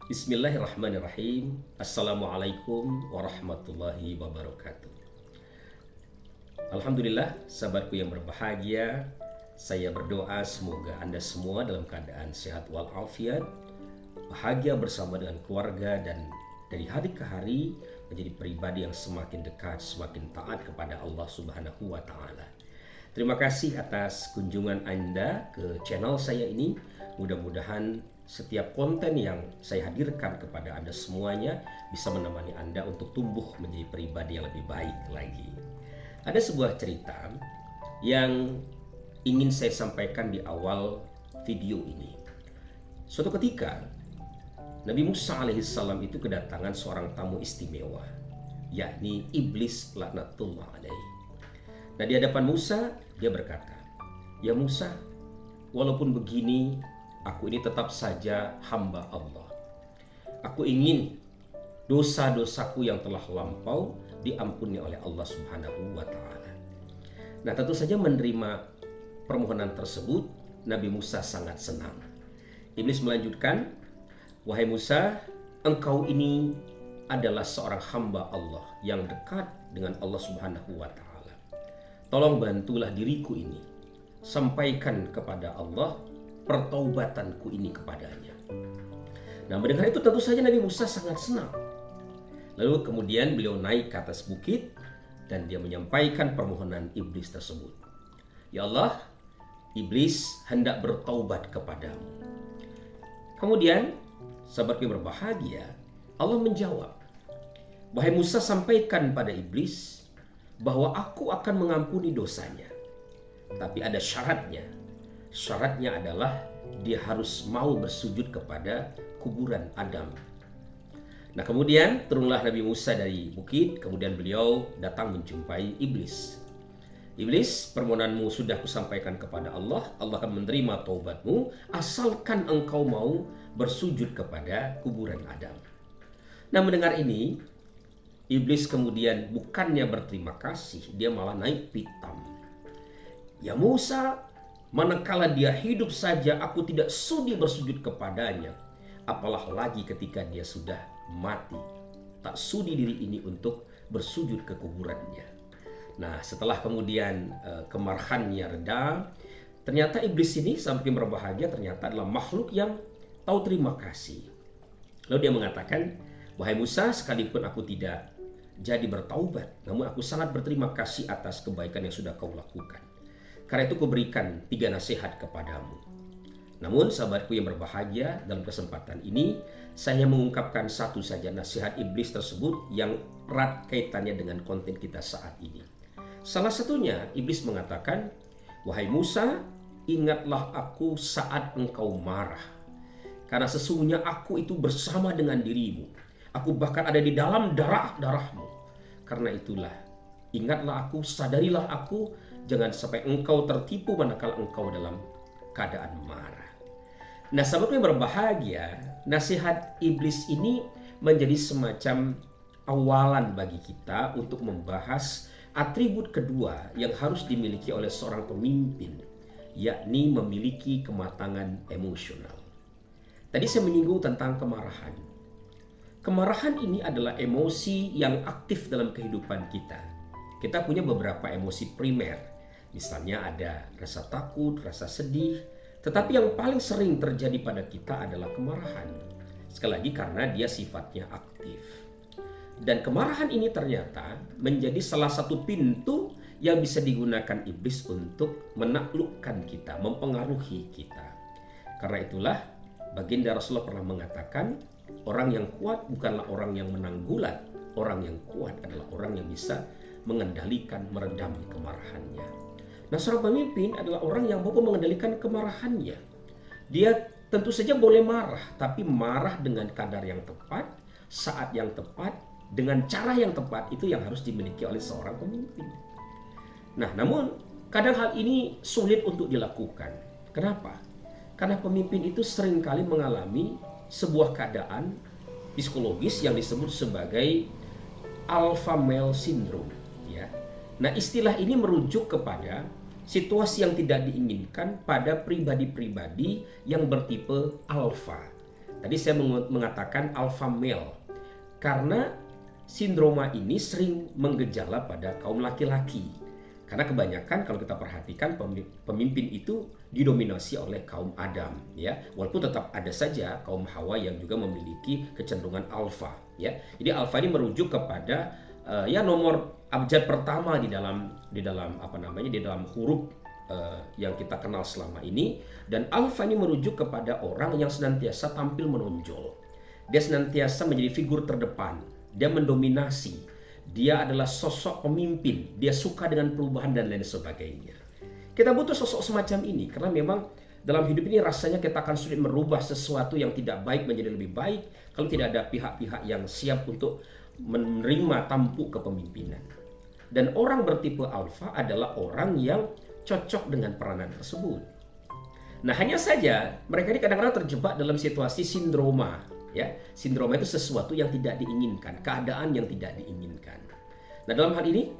Bismillahirrahmanirrahim. Assalamualaikum warahmatullahi wabarakatuh. Alhamdulillah, sahabatku yang berbahagia, saya berdoa semoga Anda semua dalam keadaan sehat walafiat, bahagia bersama dengan keluarga, dan dari hari ke hari menjadi pribadi yang semakin dekat, semakin taat kepada Allah Subhanahu wa Ta'ala. Terima kasih atas kunjungan Anda ke channel saya ini. Mudah-mudahan setiap konten yang saya hadirkan kepada Anda semuanya bisa menemani Anda untuk tumbuh menjadi pribadi yang lebih baik lagi. Ada sebuah cerita yang ingin saya sampaikan di awal video ini. Suatu ketika Nabi Musa alaihissalam itu kedatangan seorang tamu istimewa, yakni iblis laknatullah alaihi. Nah, di hadapan Musa dia berkata, "Ya Musa, walaupun begini, aku ini tetap saja hamba Allah. Aku ingin dosa-dosaku yang telah lampau diampuni oleh Allah Subhanahu wa Ta'ala." Nah, tentu saja menerima permohonan tersebut, Nabi Musa sangat senang. Iblis melanjutkan, "Wahai Musa, engkau ini adalah seorang hamba Allah yang dekat dengan Allah Subhanahu wa Ta'ala. Tolong bantulah diriku ini, sampaikan kepada Allah pertaubatanku ini kepadanya." Nah, mendengar itu tentu saja Nabi Musa sangat senang. Lalu kemudian beliau naik ke atas bukit dan dia menyampaikan permohonan iblis tersebut. "Ya Allah, iblis hendak bertaubat kepadamu." Kemudian, sahabatku yang berbahagia, Allah menjawab, "Wahai Musa, sampaikan pada iblis bahwa aku akan mengampuni dosanya. Tapi ada syaratnya. Syaratnya adalah dia harus mau bersujud kepada kuburan Adam." Nah, kemudian turunlah Nabi Musa dari bukit, kemudian beliau datang menjumpai iblis. "Iblis, permohonanmu sudah kusampaikan kepada Allah. Allah akan menerima taubatmu asalkan engkau mau bersujud kepada kuburan Adam." Nah, mendengar ini, iblis kemudian bukannya berterima kasih, dia malah naik pitam. "Ya Musa, manakala dia hidup saja aku tidak sudi bersujud kepadanya, apalah lagi ketika dia sudah mati. Tak sudi diri ini untuk bersujud ke kuburannya." Nah, setelah kemudian kemarahannya reda, ternyata iblis ini sampai berbahagia ternyata adalah makhluk yang tahu terima kasih. Lalu dia mengatakan, "Wahai Musa, sekalipun aku tidak jadi bertaubat, namun aku sangat berterima kasih atas kebaikan yang sudah kau lakukan. Karena itu kuberikan 3 nasihat kepadamu." Namun sahabatku yang berbahagia, dalam kesempatan ini saya mengungkapkan satu saja nasihat iblis tersebut yang erat kaitannya dengan konten kita saat ini. Salah satunya iblis mengatakan, "Wahai Musa, ingatlah aku saat engkau marah. Karena sesungguhnya aku itu bersama dengan dirimu. Aku bahkan ada di dalam darah-darahmu. Karena itulah, ingatlah aku, sadarilah aku, jangan sampai engkau tertipu manakala engkau dalam keadaan marah." Nah, sahabatku yang berbahagia, nasihat iblis ini menjadi semacam awalan bagi kita untuk membahas atribut kedua yang harus dimiliki oleh seorang pemimpin, yakni memiliki kematangan emosional. Tadi saya menyinggung tentang kemarahan. Kemarahan ini adalah emosi yang aktif dalam kehidupan kita. Kita punya beberapa emosi primer. Misalnya ada rasa takut, rasa sedih. Tetapi yang paling sering terjadi pada kita adalah kemarahan. Sekali lagi karena dia sifatnya aktif. Dan kemarahan ini ternyata menjadi salah satu pintu yang bisa digunakan iblis untuk menaklukkan kita, mempengaruhi kita. Karena itulah baginda Rasulullah pernah mengatakan, orang yang kuat bukanlah orang yang menang gulat. Orang yang kuat adalah orang yang bisa mengendalikan, meredam kemarahannya. Nah, seorang pemimpin adalah orang yang mampu mengendalikan kemarahannya. Dia tentu saja boleh marah, tapi marah dengan kadar yang tepat, saat yang tepat, dengan cara yang tepat, itu yang harus dimiliki oleh seorang pemimpin. Nah, namun kadang hal ini sulit untuk dilakukan. Kenapa? Karena pemimpin itu seringkali mengalami sebuah keadaan psikologis yang disebut sebagai alpha male syndrome, ya. Nah, istilah ini merujuk kepada situasi yang tidak diinginkan pada pribadi-pribadi yang bertipe alpha. Tadi saya mengatakan alpha male karena sindroma ini sering menggejala pada kaum laki-laki. Karena kebanyakan kalau kita perhatikan pemimpin itu didominasi oleh kaum Adam, ya. Walaupun tetap ada saja kaum Hawa yang juga memiliki kecenderungan alfa, ya. Jadi alfa ini merujuk kepada ya nomor abjad pertama di dalam di dalam huruf yang kita kenal selama ini. Dan alfa ini merujuk kepada orang yang senantiasa tampil menonjol. Dia senantiasa menjadi figur terdepan. Dia mendominasi. Dia adalah sosok pemimpin, dia suka dengan perubahan dan lain sebagainya. Kita butuh sosok semacam ini karena memang dalam hidup ini rasanya kita akan sulit merubah sesuatu yang tidak baik menjadi lebih baik kalau tidak ada pihak-pihak yang siap untuk menerima tampuk kepemimpinan. Dan orang bertipe alfa adalah orang yang cocok dengan peranan tersebut. Nah, hanya saja mereka ini kadang-kadang terjebak dalam situasi sindroma. Ya, sindroma itu sesuatu yang tidak diinginkan, keadaan yang tidak diinginkan. Nah, dalam hal ini,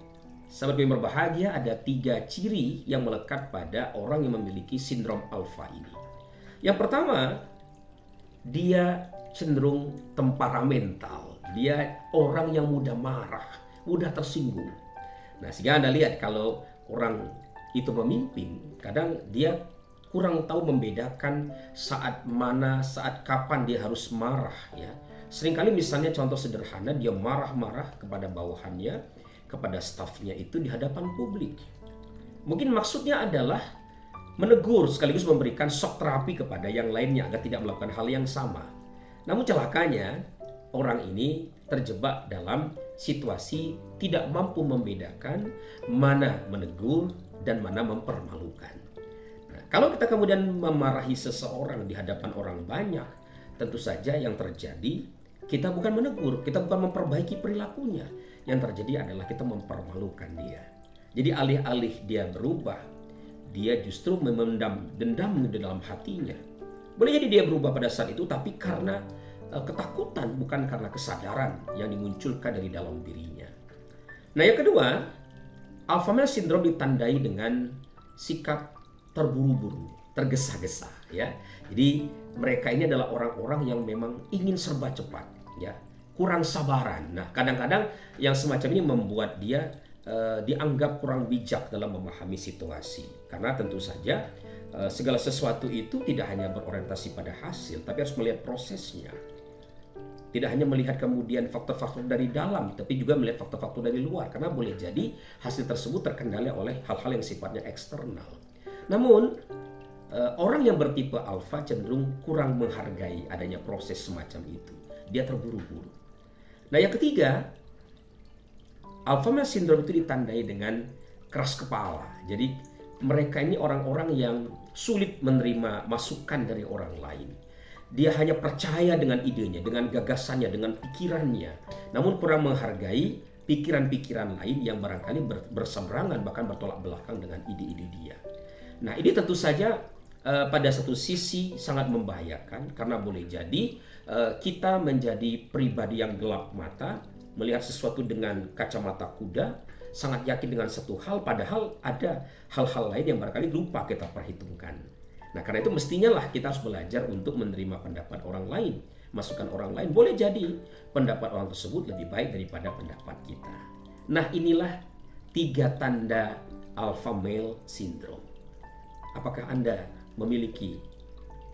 sahabat yang berbahagia, ada 3 ciri yang melekat pada orang yang memiliki sindrom alfa ini. Yang pertama, dia cenderung temperamental. Dia orang yang mudah marah, mudah tersinggung. Nah, sehingga Anda lihat kalau orang itu memimpin, kadang dia kurang tahu membedakan saat kapan dia harus marah, ya. Seringkali misalnya contoh sederhana, dia marah-marah kepada bawahannya, kepada stafnya itu di hadapan publik. Mungkin maksudnya adalah menegur sekaligus memberikan shock terapi kepada yang lainnya agar tidak melakukan hal yang sama. Namun celakanya orang ini terjebak dalam situasi tidak mampu membedakan mana menegur dan mana mempermalukan. Kalau kita kemudian memarahi seseorang di hadapan orang banyak, tentu saja yang terjadi kita bukan menegur, kita bukan memperbaiki perilakunya. Yang terjadi adalah kita mempermalukan dia. Jadi alih-alih dia berubah, dia justru memendam dendam di dalam hatinya. Boleh jadi dia berubah pada saat itu, tapi karena ketakutan, bukan karena kesadaran yang dimunculkan dari dalam dirinya. Nah, yang kedua, alpha male syndrome ditandai dengan sikap terburu-buru, tergesa-gesa, ya. Jadi mereka ini adalah orang-orang yang memang ingin serba cepat, ya, kurang sabaran. Nah, kadang-kadang yang semacam ini membuat dia dianggap kurang bijak dalam memahami situasi. Karena tentu saja segala sesuatu itu tidak hanya berorientasi pada hasil, tapi harus melihat prosesnya. Tidak hanya melihat kemudian faktor-faktor dari dalam, tapi juga melihat faktor-faktor dari luar. Karena boleh jadi hasil tersebut terkendali oleh hal-hal yang sifatnya eksternal. Namun, orang yang bertipe alfa cenderung kurang menghargai adanya proses semacam itu. Dia terburu-buru. Nah, yang ketiga, alpha male syndrome itu ditandai dengan keras kepala. Jadi, mereka ini orang-orang yang sulit menerima masukan dari orang lain. Dia hanya percaya dengan idenya, dengan gagasannya, dengan pikirannya. Namun kurang menghargai pikiran-pikiran lain yang barangkali berseberangan, bahkan bertolak belakang dengan ide-ide dia. Nah, ini tentu saja pada satu sisi sangat membahayakan karena boleh jadi kita menjadi pribadi yang gelap mata, melihat sesuatu dengan kacamata kuda, sangat yakin dengan satu hal, padahal ada hal-hal lain yang barangkali lupa kita perhitungkan. Nah, karena itu mestinya lah kita harus belajar untuk menerima pendapat orang lain, masukan orang lain. Boleh jadi pendapat orang tersebut lebih baik daripada pendapat kita. Nah, inilah 3 tanda alpha male syndrome. Apakah Anda memiliki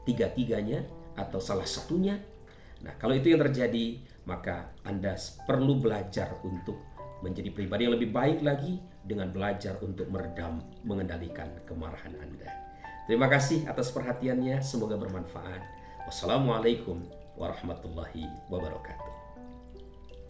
3-tiganya atau salah satunya? Nah, kalau itu yang terjadi, maka Anda perlu belajar untuk menjadi pribadi yang lebih baik lagi dengan belajar untuk meredam, mengendalikan kemarahan Anda. Terima kasih atas perhatiannya, semoga bermanfaat. Wassalamualaikum warahmatullahi wabarakatuh.